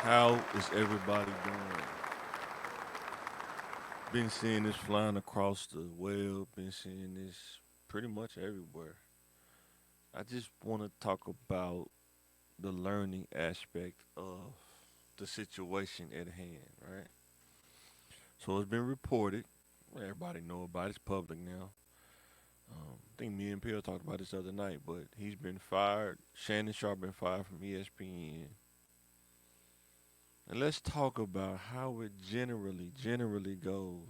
How is everybody doing? Been seeing this flying across the web, been seeing this pretty much everywhere. I just want to talk about the learning aspect of the situation at hand, right? So it's been reported. Everybody know about it. It's public now. I think me and Pill talked about this the other night, but he's been fired. Shannon Sharpe been fired from ESPN. And let's talk about how it generally goes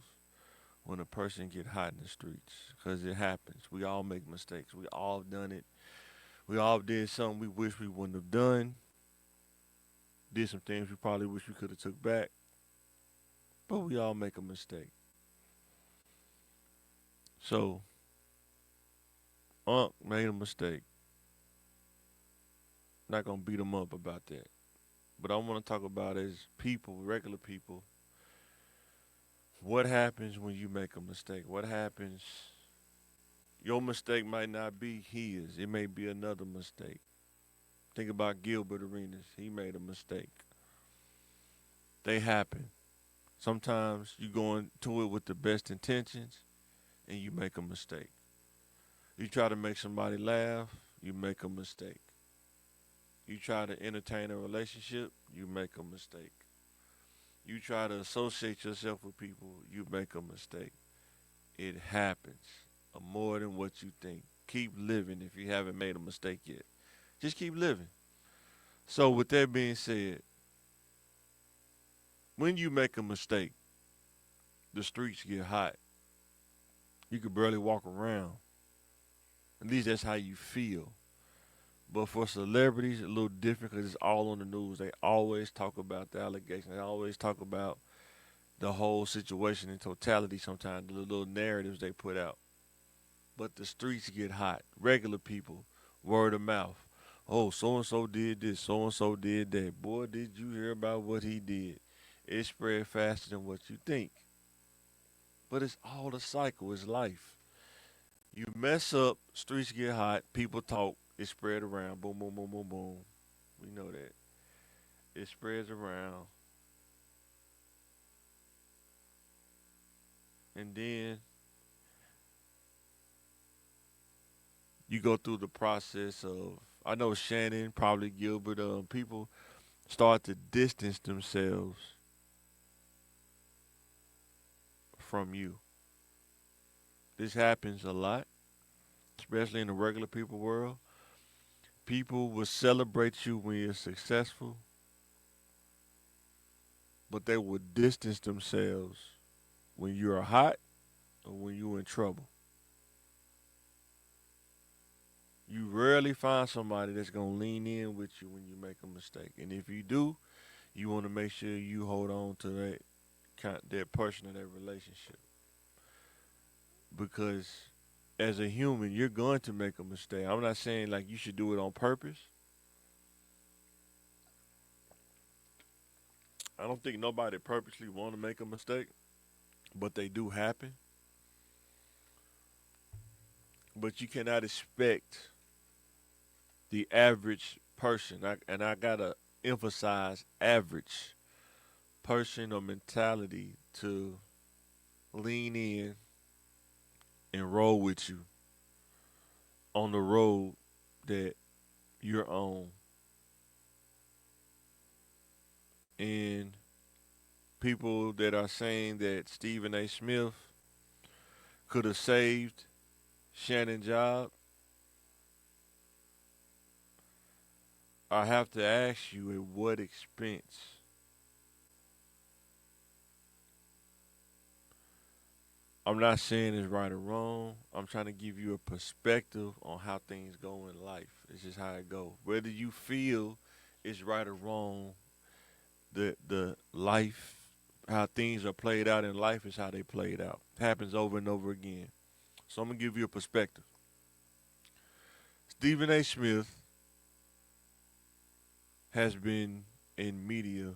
when a person get hot in the streets, because it happens. We all make mistakes. We all done it. We all did something we wish we wouldn't have done. Did some things we probably wish we could have took back. But we all make a mistake. So Unc made a mistake. Not gonna beat him up about that. But I want to talk about as people, regular people, what happens when you make a mistake? What happens? Your mistake might not be his. It may be another mistake. Think about Gilbert Arenas. He made a mistake. They happen. Sometimes you go into it with the best intentions and you make a mistake. You try to make somebody laugh, you make a mistake. You try to entertain a relationship, you make a mistake. You try to associate yourself with people, you make a mistake. It happens more than what you think. Keep living if you haven't made a mistake yet. Just keep living. So, with that being said, when you make a mistake, the streets get hot. You could barely walk around. At least that's how you feel. But for celebrities, a little different because it's all on the news. They always talk about the allegations. They always talk about the whole situation in totality sometimes, the little narratives they put out. But the streets get hot. Regular people, word of mouth. Oh, so and so did this, so and so did that. Boy, did you hear about what he did? It spread faster than what you think. But it's all a cycle, it's life. You mess up, streets get hot, people talk, it spread around, boom, boom, boom, boom, boom. We know that. It spreads around, and then you go through the process of, I know Shannon, probably Gilbert, people start to distance themselves from you. This happens a lot, especially in the regular people world. People will celebrate you when you're successful, but they will distance themselves when you're hot or when you're in trouble. You rarely find somebody that's gonna lean in with you when you make a mistake. And if you do, you want to make sure you hold on to that person or that relationship, because as a human, you're going to make a mistake. I'm not saying like you should do it on purpose. I don't think nobody purposely want to make a mistake, but they do happen. But you cannot expect the average person, and I gotta emphasize average person or mentality to lean in and roll with you on the road that you're on. And people that are saying that Stephen A. Smith could have saved Shannon's job, I have to ask you at what expense? I'm not saying it's right or wrong. I'm trying to give you a perspective on how things go in life. It's just how it goes. Whether you feel it's right or wrong, the life, how things are played out in life is how they played out. It happens over and over again. So I'm gonna give you a perspective. Stephen A. Smith has been in media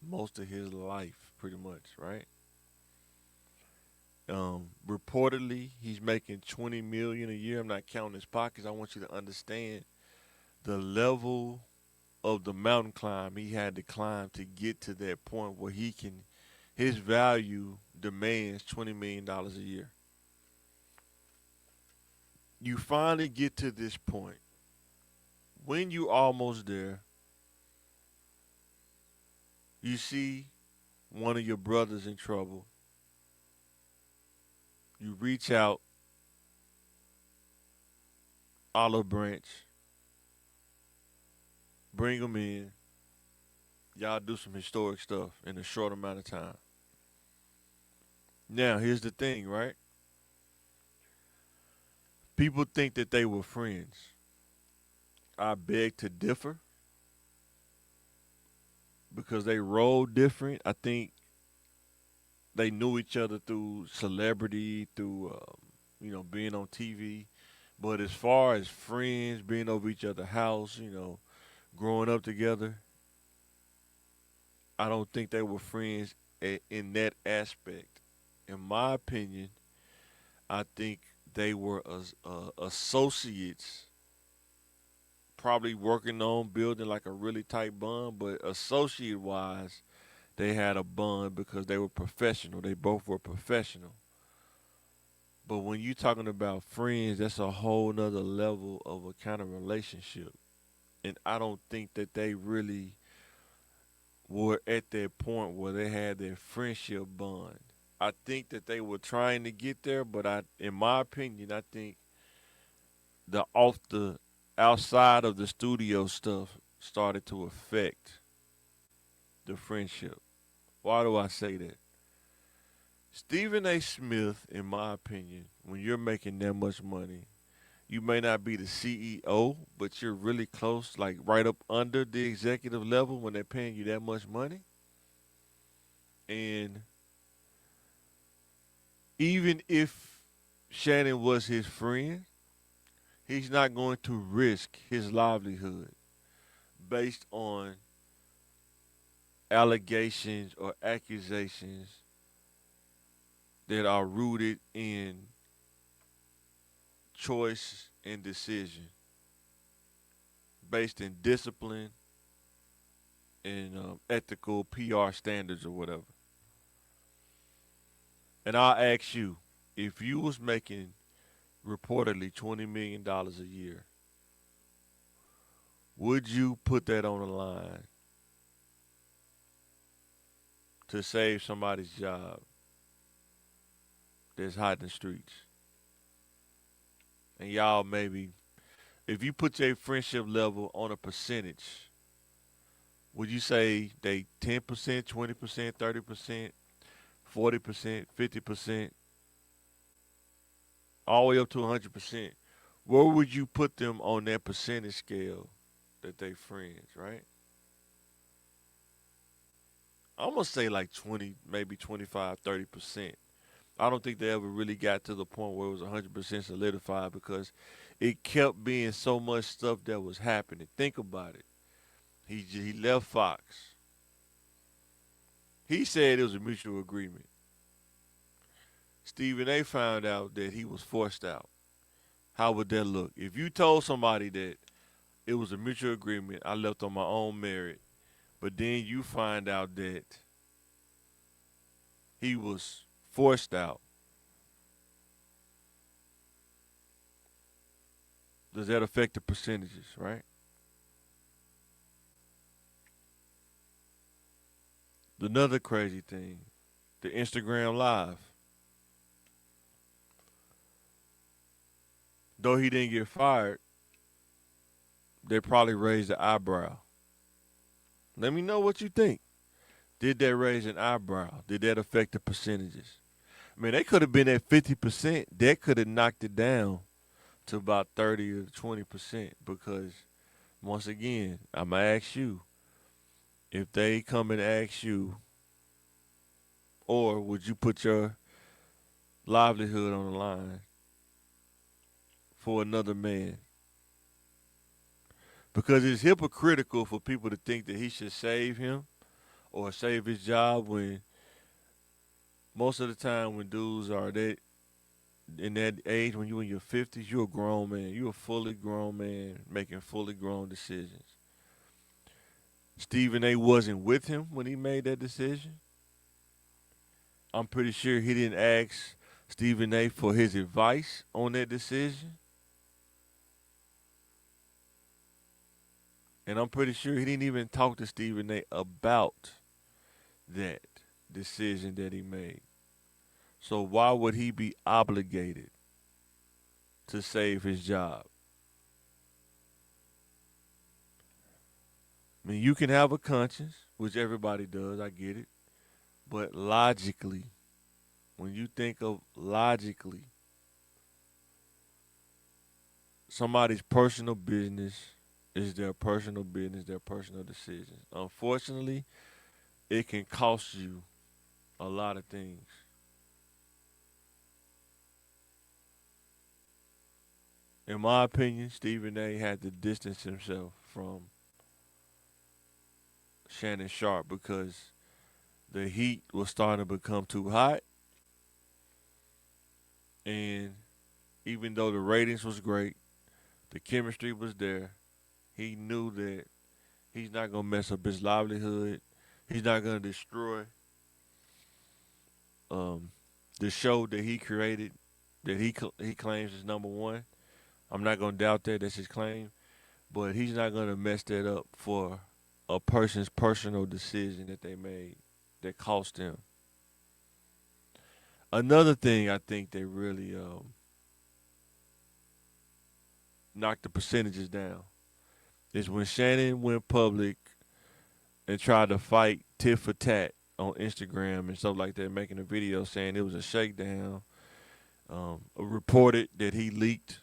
most of his life, pretty much, right? Reportedly, he's making 20 million a year. I'm not counting his pockets. I want you to understand the level of the mountain climb he had to climb to get to that point where his value demands $20 million a year. You finally get to this point. When you almost there, you see one of your brothers in trouble. You reach out, olive branch, bring them in. Y'all do some historic stuff in a short amount of time. Now, here's the thing, right? People think that they were friends. I beg to differ because they rolled different. I think they knew each other through celebrity, through being on TV. But as far as friends, being over each other's house, growing up together, I don't think they were friends in that aspect. In my opinion, I think they were associates, probably working on building like a really tight bond. But associate wise, they had a bond because they were professional. They both were professional. But when you're talking about friends, that's a whole nother level of a kind of relationship. And I don't think that they really were at that point where they had their friendship bond. I think that they were trying to get there, but in my opinion, I think the outside of the studio stuff started to affect the friendship. Why do I say that? Stephen A. Smith, in my opinion, when you're making that much money, you may not be the CEO, but you're really close, like right up under the executive level when they're paying you that much money. And even if Shannon was his friend, he's not going to risk his livelihood based on allegations or accusations that are rooted in choice and decision, based in discipline and ethical PR standards or whatever. And I'll ask you, if you was making reportedly $20 million a year, would you put that on the line to save somebody's job that's hot in the streets? And y'all maybe, if you put your friendship level on a percentage, would you say they 10%, 20%, 30%, 40%, 50%, all the way up to 100%? Where would you put them on that percentage scale that they friends, right? I'm going to say like 20, maybe 25, 30%. I don't think they ever really got to the point where it was 100% solidified because it kept being so much stuff that was happening. Think about it. He left Fox. He said it was a mutual agreement. Stephen A. found out that he was forced out. How would that look? If you told somebody that it was a mutual agreement, I left on my own merit, but then you find out that he was forced out, does that affect the percentages, right? Another crazy thing, the Instagram Live. Though he didn't get fired, they probably raised the eyebrow. Let me know what you think. Did that raise an eyebrow? Did that affect the percentages? I mean, they could have been at 50%. That could have knocked it down to about 30 or 20% because, once again, I'm going to ask you, if they come and ask you, or would you put your livelihood on the line for another man? Because it's hypocritical for people to think that he should save him or save his job when most of the time when dudes are that in that age, when you're in your 50s, you're a grown man. You're a fully grown man making fully grown decisions. Stephen A wasn't with him when he made that decision. I'm pretty sure he didn't ask Stephen A for his advice on that decision. And I'm pretty sure he didn't even talk to Stephen A about that decision that he made. So why would he be obligated to save his job? I mean, you can have a conscience, which everybody does, I get it. But logically, when you think of logically, somebody's personal business is their personal business, their personal decisions. Unfortunately, it can cost you a lot of things. In my opinion, Stephen A had to distance himself from Shannon Sharpe because the heat was starting to become too hot. And even though the ratings was great, the chemistry was there, he knew that he's not going to mess up his livelihood. He's not going to destroy um, the show that he created, that he claims is number one. I'm not going to doubt that. That's his claim. But he's not going to mess that up for a person's personal decision that they made that cost them. Another thing I think that really knocked the percentages down is when Shannon went public and tried to fight tit for tat on Instagram and stuff like that, making a video saying it was a shakedown. Reported that he leaked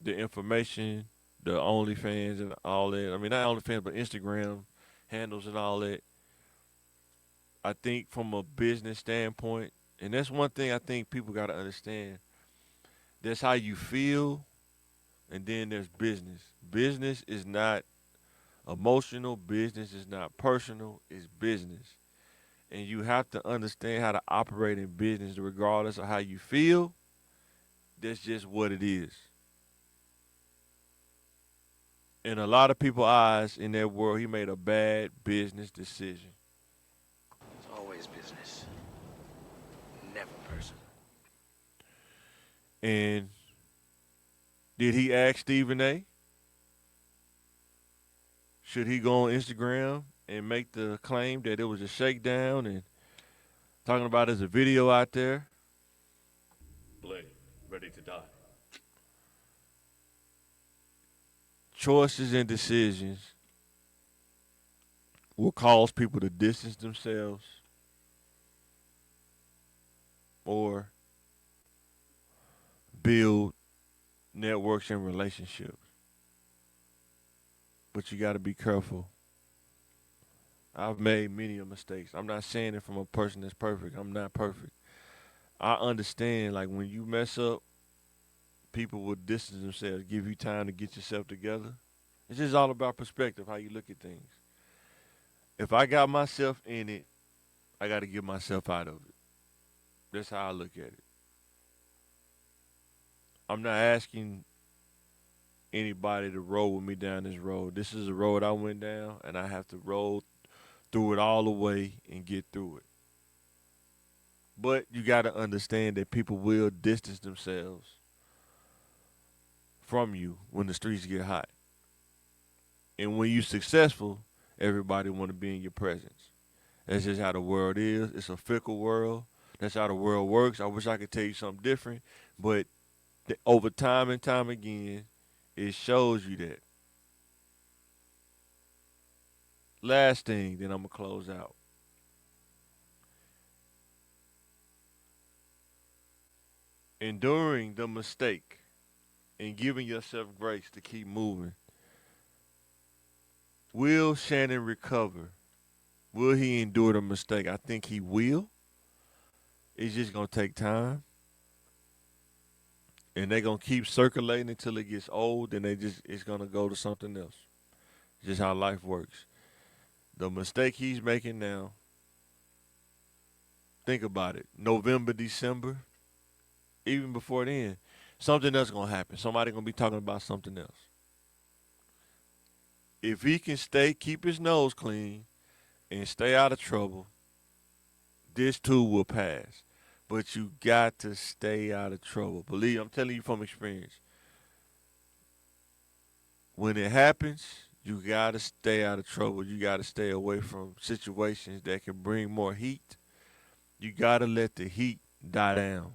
the information, the OnlyFans and all that. I mean, not OnlyFans, but Instagram handles and all that. I think from a business standpoint, and that's one thing I think people got to understand. That's how you feel, and then there's business. Business is not emotional. Business is not personal. It's business. And you have to understand how to operate in business regardless of how you feel. That's just what it is. In a lot of people's eyes in that world, he made a bad business decision. It's always business, never personal. And did he ask Stephen A? Should he go on Instagram and make the claim that it was a shakedown and talking about there's a video out there? Blade, ready to die. Choices and decisions will cause people to distance themselves or build networks and relationships. But you got to be careful. I've made many mistakes. I'm not saying it from a person that's perfect. I'm not perfect. I understand, like, when you mess up, people will distance themselves, give you time to get yourself together. It's just all about perspective, how you look at things. If I got myself in it, I got to get myself out of it. That's how I look at it. I'm not asking anybody to roll with me down this road. This is a road I went down, and I have to roll through it all the way and get through it. But you got to understand that people will distance themselves from you when the streets get hot. And when you're successful, everybody want to be in your presence. That's just how the world is. It's a fickle world. That's how the world works. I wish I could tell you something different, but over time and time again, it shows you that. Last thing, then I'm going to close out. Enduring the mistake and giving yourself grace to keep moving. Will Shannon recover? Will he endure the mistake? I think he will. It's just going to take time. And they're going to keep circulating until it gets old, and it's going to go to something else. It's just how life works. The mistake he's making now, think about it. November, December, even before then, something else going to happen. Somebody going to be talking about something else. If he can keep his nose clean and stay out of trouble, this too will pass. But you got to stay out of trouble. Believe I'm telling you from experience. When it happens, you got to stay out of trouble. You got to stay away from situations that can bring more heat. You got to let the heat die down.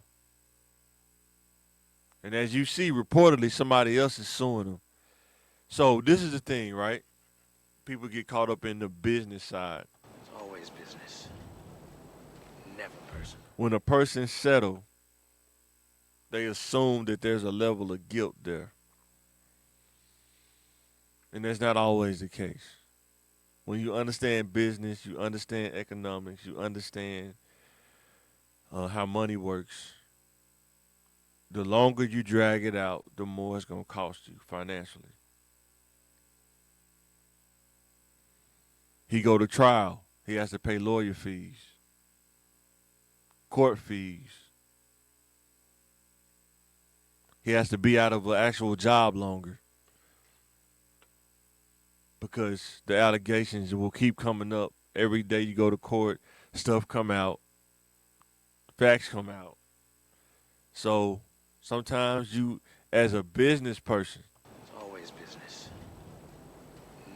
And as you see, reportedly, somebody else is suing them. So this is the thing, right? People get caught up in the business side. It's always business, never personal. When a person settles, they assume that there's a level of guilt there. And that's not always the case. When you understand business, you understand economics, you understand how money works, the longer you drag it out, the more it's going to cost you financially. He go to trial. He has to pay lawyer fees, court fees. He has to be out of an actual job longer because the allegations will keep coming up. Every day you go to court, stuff come out, facts come out. So sometimes you, as a business person, It's always business,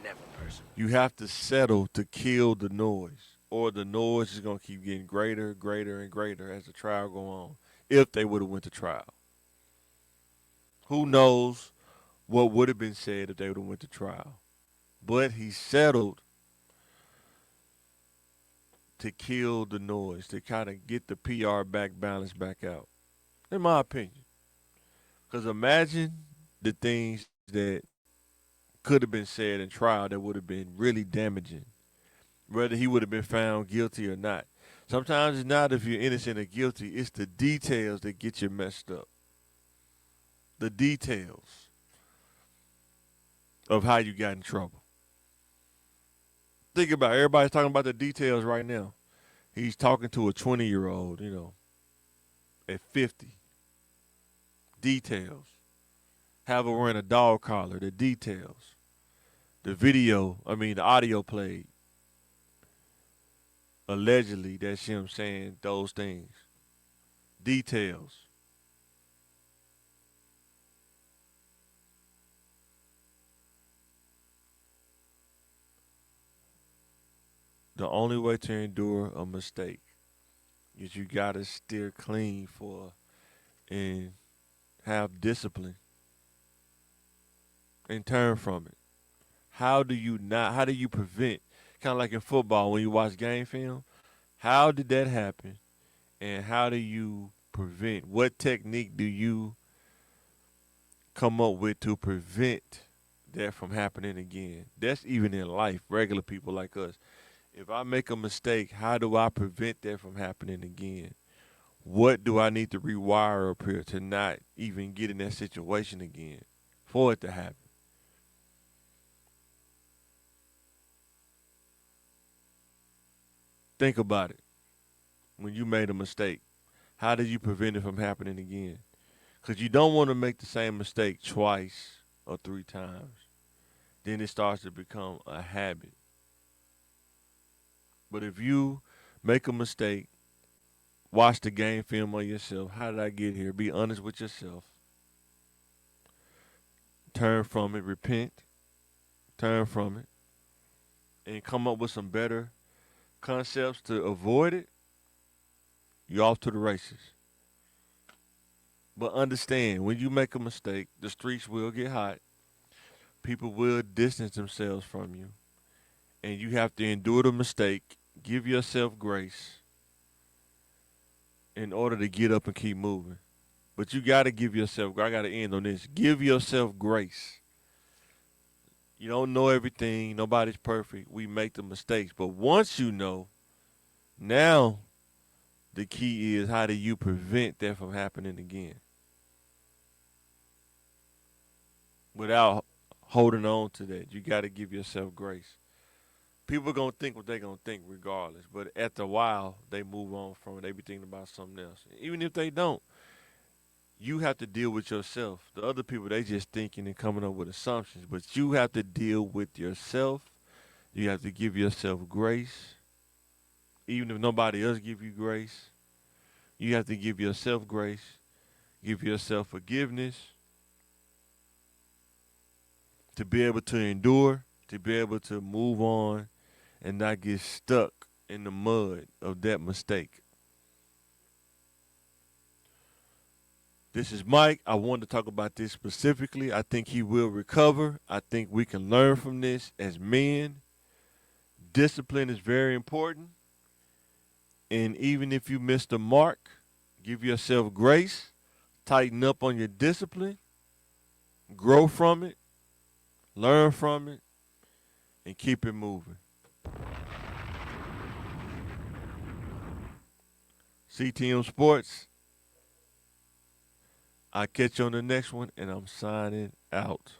never personal. you have to settle to kill the noise, or the noise is gonna keep getting greater, greater, and greater as the trial go on. If they would have went to trial, who knows what would have been said if they would have went to trial? But he settled to kill the noise, to kind of get the PR back balance back out, in my opinion. Because imagine the things that could have been said in trial that would have been really damaging, whether he would have been found guilty or not. Sometimes it's not if you're innocent or guilty, it's the details that get you messed up. The details of how you got in trouble. Think about it. Everybody's talking about the details right now. He's talking to a 20-year-old, at 50. Details. Have her wearing a dog collar. The details. The audio played. Allegedly, that's him saying those things. Details. The only way to endure a mistake is you gotta steer clean for and have discipline and turn from it. How do you prevent, kind of like in football when you watch game film, how did that happen and how do you prevent? What technique do you come up with to prevent that from happening again? That's even in life, regular people like us. If I make a mistake, how do I prevent that from happening again? What do I need to rewire up here to not even get in that situation again for it to happen? Think about it. When you made a mistake, how did you prevent it from happening again? Because you don't want to make the same mistake twice or three times. Then it starts to become a habit. But if you make a mistake, watch the game film on yourself. How did I get here? Be honest with yourself. Turn from it, repent, turn from it, and come up with some better concepts to avoid it. You're off to the races. But understand, when you make a mistake, the streets will get hot. People will distance themselves from you. And you have to endure the mistake. Give yourself grace in order to get up and keep moving. But you got to give yourself, I got to end on this. Give yourself grace. You don't know everything. Nobody's perfect. We make the mistakes. But once you know, now the key is how do you prevent that from happening again without holding on to that. You got to give yourself grace. People are going to think what they're going to think regardless. But after a while, they move on from it. They be thinking about something else. Even if they don't, You have to deal with yourself. The other people, they just thinking and coming up with assumptions, but you have to deal with yourself. You have to give yourself grace, even if nobody else give you grace. You have to give yourself grace, give yourself forgiveness to be able to endure, to be able to move on and not get stuck in the mud of that mistake. This is Mike. I wanted to talk about this specifically. I think he will recover. I think we can learn from this as men. Discipline is very important. And even if you miss the mark, give yourself grace, tighten up on your discipline, grow from it, learn from it, and keep it moving. CTM Sports, I'll catch you on the next one, and I'm signing out.